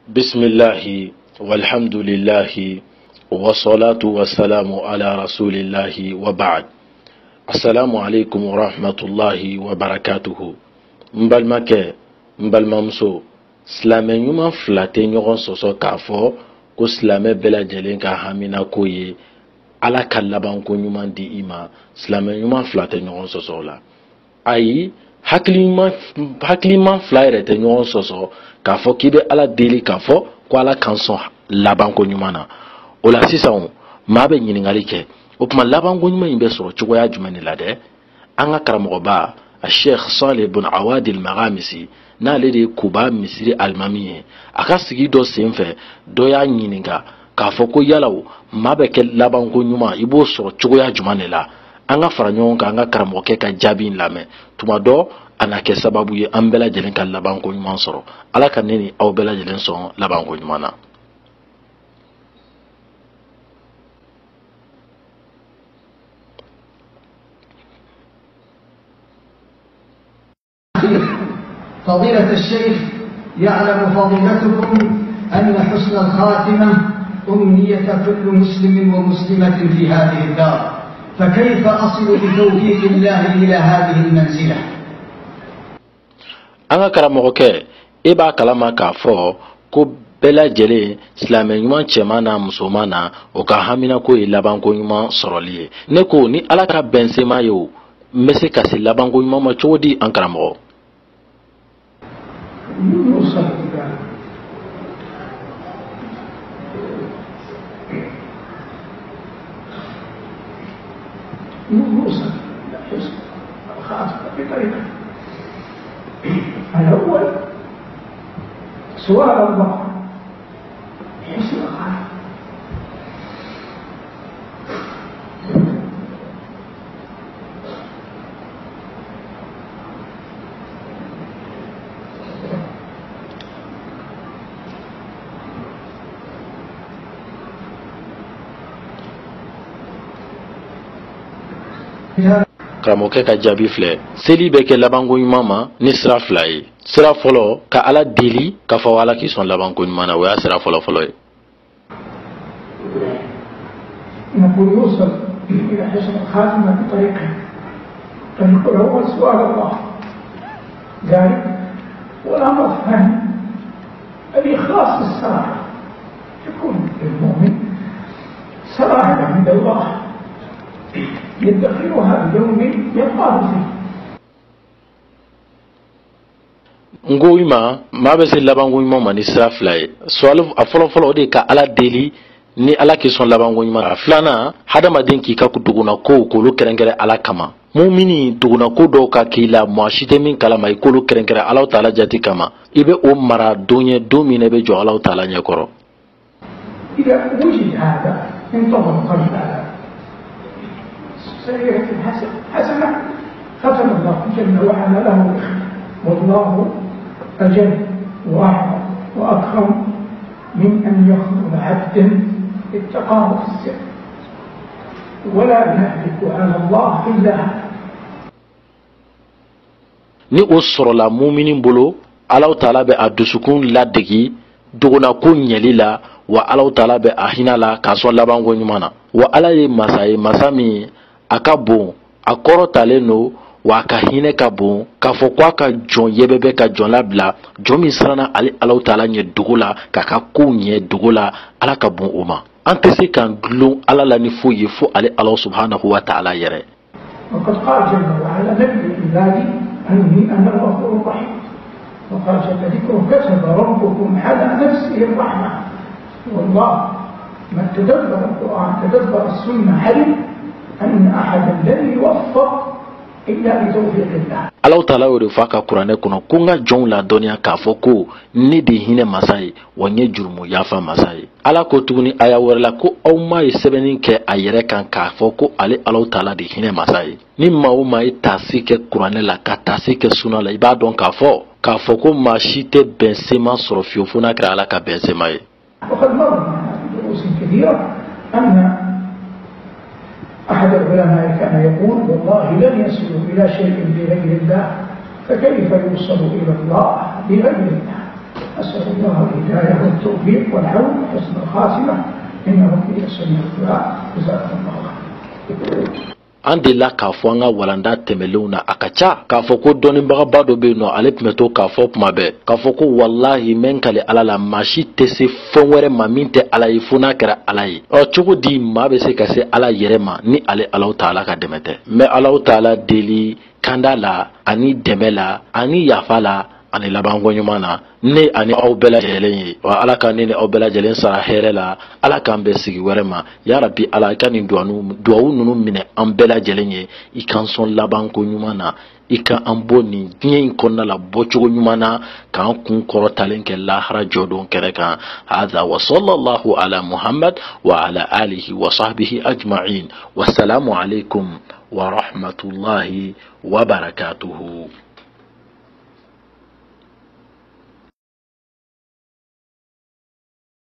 بسم الله والحمد لله والصلاة والسلام على رسول الله وبعد. السلام عليكم ورحمة الله وبركاته. مبالمك مبالمامسو سلامي يوم فلاتين يغن سوسو كافو كو سلامي بلا جلين كهامينا كوي على كاللبان كو يوم دي إما سلامي يوم فلاتين يغن سوسو لا أي hakilima fila yɛrɛ tɛ ɲɔgɔn sɔsɔ k'a fɔ k'i bɛ ala deli k'a fɔ ko ala kan sɔn labanko ɲuman na. O la sisan maa bɛ ɲininkali kɛ o tuma labanko ɲuman in bɛ sɔrɔ cogoya jumɛn de la dɛ? An ka karamɔgɔba a sheikh Saleh bun Awad al-Maghamisi n'ale de ye Kuba misiri alimami ye, a ka sigi dɔ senfɛ dɔ y'a ɲininka k'a fɔ ko yala maa bɛ kɛ labanko ɲuman i b'o sɔrɔ cogoya jumɛn de la? An ka fara ɲɔgɔn kan an ka karamɔgɔkɛ ka jaabi lamɛn, tuma dɔ a na kɛ sababu ye an bɛɛ lajɛlen ka labanko ɲuman sɔrɔ. Ala ka ne ni aw bɛɛ lajɛlen sɔn labanko ɲuman na. فضيلة الشيخ، يعلم فضيلتكم أن حسن الخاتمة أمنية كل مسلم ومسلمة في هذه الدار، فكيف أصل بتوفيق الله إلى هذه المنزلة؟ أنا karamɔgɔkɛ e b'a kalama k'a fɔ ko bɛɛ lajɛlen silamɛ ɲuman cɛman n'a musoman na o ka hamina ko ye labanko ɲuman sɔrɔli ye. Ne ko ni ala ka bɛnsema ye o n bɛ se ka se labanko ɲuman ma cogo di an karamɔgɔ? نوصل حسن الخاتمة بطريقة الأول سؤال الله حسن الخاتمة. karamɔgɔkɛ ka jaabi filɛ, seli bɛ kɛ labanko ɲuman ma ni sira fila ye. Sira fɔlɔ ka ala deli k'a fɔ ala k'i sɔn labanko ɲuman na, o y'a sira fɔlɔ fɔlɔ ye. نقول يوصل إلى حسن الخاتمة بطريقة الأول سؤال الله ذلك، والأمر الثاني الإخلاص بالصراحة، يكون المؤمن صراحة عند الله يدخلها بيوم يلقاه فيه. ngo ima maa bɛ se labanko ɲuman ma ni sira fila ye. Suwali a fɔlɔ fɔlɔ o de ka ala deli ni ala k'i sɔn labanko ɲuman na. Filanan hadamaden k'i ka duguna kow k'olu kɛrɛnkɛrɛn ala kama. Mumini duguna ko dɔw ka k'i la maa si tɛ min kalama i k'olu kɛrɛnkɛrɛn ala taala jati kama, i bɛ o mara don ye don min na i bɛ jɔ ala taala ɲɛkɔrɔ. إذا وجد هذا انتظر قلبه سيئة حسنة ختم الله جل وعلا له بخير، والله أجل وأعظم وأكرم من أن يخلق عبدا اتقاه في السر ولا يهلك على الله إلا هذا. ni o sɔrɔla muminin bolo ala taala bɛ a dusukun ladegi dogona ko ɲɛli la, wa ala taala bɛ a hinɛ la k'a sɔn labanko ɲuman na. Wa ala ye masa ye masa min a ka bon, a kɔrɔ talen don, wa a ka hinɛ ka bon, k'a fɔ ko a ka jɔn yɛbɛbɛ ka jɔn labila, jɔn min siranna ale ala taala ɲɛ dogo la k'a ka kow ɲɛ dogo la, ala ka bon o ma. An tɛ se k'an dulon ala la ni foyi ye fo ale ala subhanahu wa ta'ala yɛrɛ. وقد قال جل وعلا نبئ عبادي أني أنا الغفور الرحيم، وقال جل ذكره كتب ربكم على نفسه الرحمة. والله من تدبر القرآن تدبر السنة علم أن أحدا لن يوفق إلا بتوفيق الله. ala taala y'o de fɔ a ka kuranɛ kɔnɔ ko n ka jɔnw la dɔnniya k'a fɔ ko ne de hinɛ masa ye wa n ye jurumu yafa masa ye. ala ko tuguni aya wɛrɛ la ko aw ma ye sɛbɛnni kɛ a yɛrɛ kan k'a fɔ ko ale ala taala de hinɛ masa ye. ni maa o maa ye taasi kɛ kuranɛ la ka taasi kɛ suna la, i b'a dɔn k'a fɔ ko maa si tɛ bɛnsema sɔrɔ fiyewu fo n'a kɛra ala ka bɛnsema ye. وقد مر في دروس كثيرة أن أحد العلماء كان يقول والله لن يصلوا إلى شيء بغير الله، فكيف يوصل إلى الله بغير الله؟ أسأل الله الهداية والتوفيق والعون وحسن الخاتمة إنه في السميع الدعاء. جزاكم الله خيرا. an delila k'a fɔ an ka walanda tɛmɛlenw na a ka ca k'a fɔ ko dɔnnibagaba dɔ bɛ yen nɔ ale tun bɛ to k'a fɔ tuma bɛɛ k'a fɔ ko walahi mɛ n kale ala la maa si tɛ se fɛn wɛrɛ ma min tɛ ala ye fo n'a kɛra ala ye cogo di maa bɛ se ka se ala yɛrɛ ma ni ale Alahu Taala ka dɛmɛ tɛ n bɛ Alahu Taala deli kanda la ani dɛmɛ la ani yafa la ani labanko ɲuman na ne ani aw bɛɛ lajɛlen ye wa ala ka ne ni aw bɛɛ lajɛlen sara hɛrɛ la ala k'an bɛɛ sigi wɛrɛ ma ya rabi ala i ka nin duwawu ninnu minɛ an bɛɛ lajɛlen ye i k'an sɔn labanko ɲuman na i ka an bɔ nin diɲɛ in kɔnɔna la bɔcogo ɲuman na k'an kun kɔrɔtalen kɛ lahara jɔdon kɛrɛ kan hadha wa sallallahu ala muhammad wa ala alihi wa sahbihi ajma'in wassalamu alaikum wa rahmatullahi wa barakatuhu.